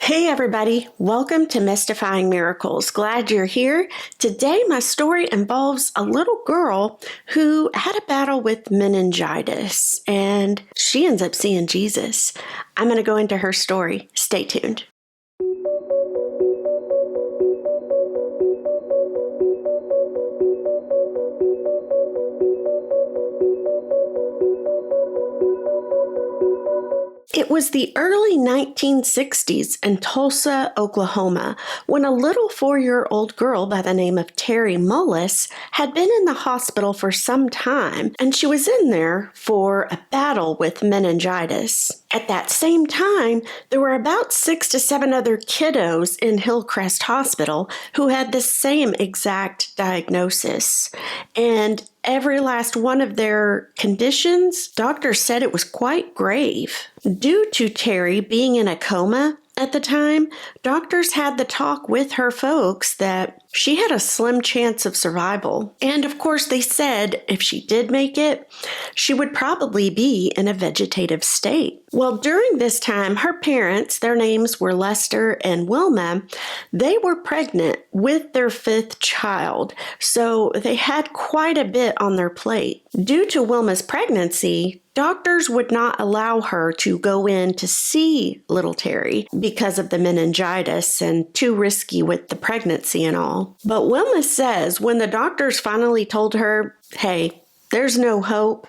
Hey everybody, welcome to Mystifying Miracles. Glad you're here. Today my story involves a little girl who had a battle with meningitis and she ends up seeing Jesus. I'm going to go into her story. Stay tuned. It was the early 1960s in Tulsa, Oklahoma, when a little 4-year-old girl by the name of Teri Mullis had been in the hospital for some time, and she was in there for a battle with meningitis. At that same time, there were about 6 to 7 other kiddos in Hillcrest Hospital who had the same exact diagnosis. And every last one of their conditions, doctors said it was quite grave. Due to Teri being in a coma at the time, doctors had the talk with her folks that she had a slim chance of survival. And of course, they said if she did make it, she would probably be in a vegetative state. Well, during this time, her parents, their names were Lester and Wilma, they were pregnant with their 5th child. So they had quite a bit on their plate. Due to Wilma's pregnancy, doctors would not allow her to go in to see little Teri because of the meningitis and too risky with the pregnancy and all. But Wilma says when the doctors finally told her, hey, there's no hope,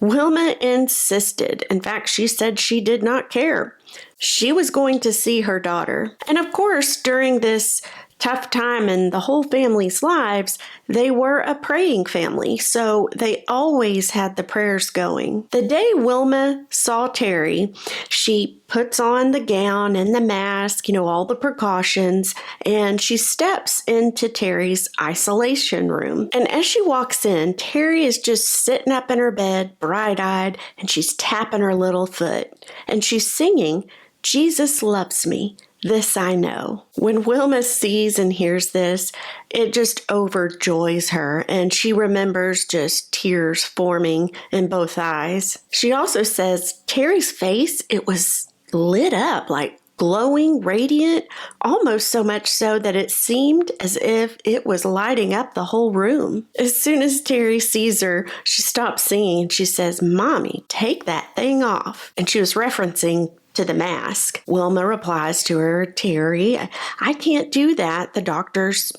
Wilma insisted. In fact, she said she did not care. She was going to see her daughter. And of course, during this tough time in the whole family's lives, they were a praying family, so they always had the prayers going. The day Wilma saw Teri, she puts on the gown and the mask, all the precautions, and she steps into Teri's isolation room. And as she walks in, Teri is just sitting up in her bed, bright-eyed, and she's tapping her little foot. And she's singing, "Jesus loves me. This I know." When Wilma sees and hears this, it just overjoys her, and she remembers just tears forming in both eyes. She also says Teri's face, it was lit up, like glowing, radiant, almost so much so that it seemed as if it was lighting up the whole room. As soon as Teri sees her, she stops singing and she says, "Mommy, take that thing off." And she was referencing to the mask. Wilma replies to her, "Teri, I can't do that. The doctors,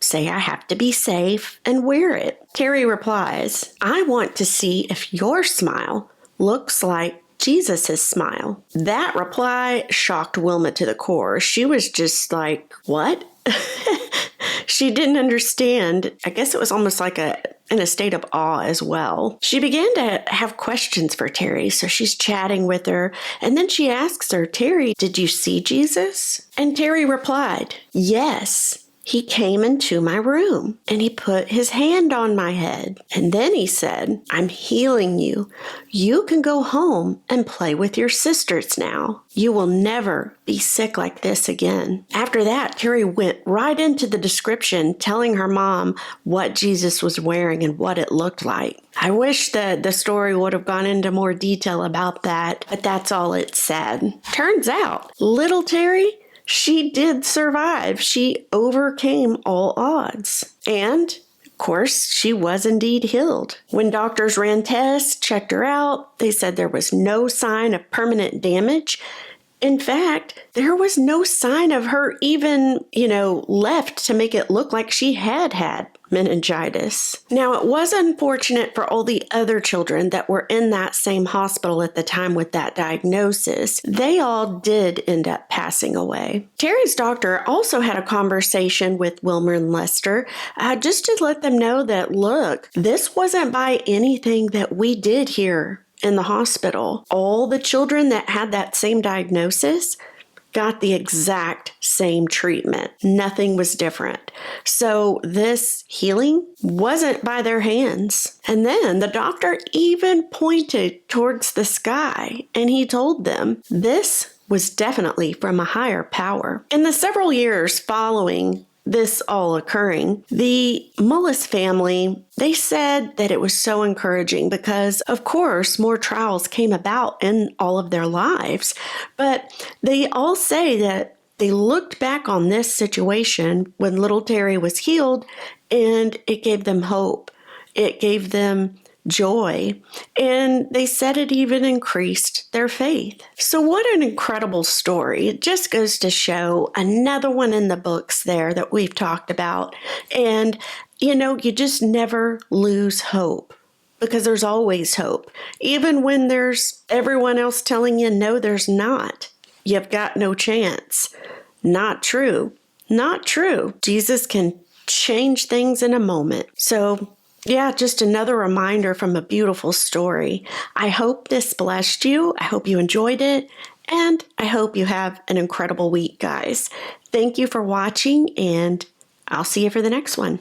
say I have to be safe and wear it." Teri replies, "I want to see if your smile looks like Jesus' smile." That reply shocked Wilma to the core. She was just like, what? She didn't understand. I guess it was almost like in a state of awe as well. She began to have questions for Teri, so she's chatting with her, and then she asks her, "Teri, did you see Jesus?" And Teri replied, "Yes. He came into my room and he put his hand on my head. And then he said, 'I'm healing you. You can go home and play with your sisters now. You will never be sick like this again.'" After that, Teri went right into the description, telling her mom what Jesus was wearing and what it looked like. I wish that the story would have gone into more detail about that, but that's all it said. Turns out, little Teri, she did survive. She overcame all odds. And, of course, she was indeed healed. When doctors ran tests, checked her out, they said there was no sign of permanent damage. In fact, there was no sign of her even, left to make it look like she had meningitis. Now, it was unfortunate for all the other children that were in that same hospital at the time with that diagnosis. They all did end up passing away. Teri's doctor also had a conversation with Wilma and Lester just to let them know that, look, this wasn't by anything that we did here in the hospital. All the children that had that same diagnosis got the exact same treatment. Nothing was different. So this healing wasn't by their hands. And then the doctor even pointed towards the sky and he told them this was definitely from a higher power. In the several years following this all occurring. The Mullis family, they said that it was so encouraging because, of course, more trials came about in all of their lives. But they all say that they looked back on this situation when little Teri was healed, and it gave them hope. It gave them joy, and they said it even increased their faith. So what an incredible story. It just goes to show another one in the books there that we've talked about. And, you just never lose hope, because there's always hope. Even when there's everyone else telling you, no, there's not. You've got no chance. Not true. Not true. Jesus can change things in a moment. So, yeah, just another reminder from a beautiful story. I hope this blessed you. I hope you enjoyed it. And I hope you have an incredible week, guys. Thank you for watching, and I'll see you for the next one.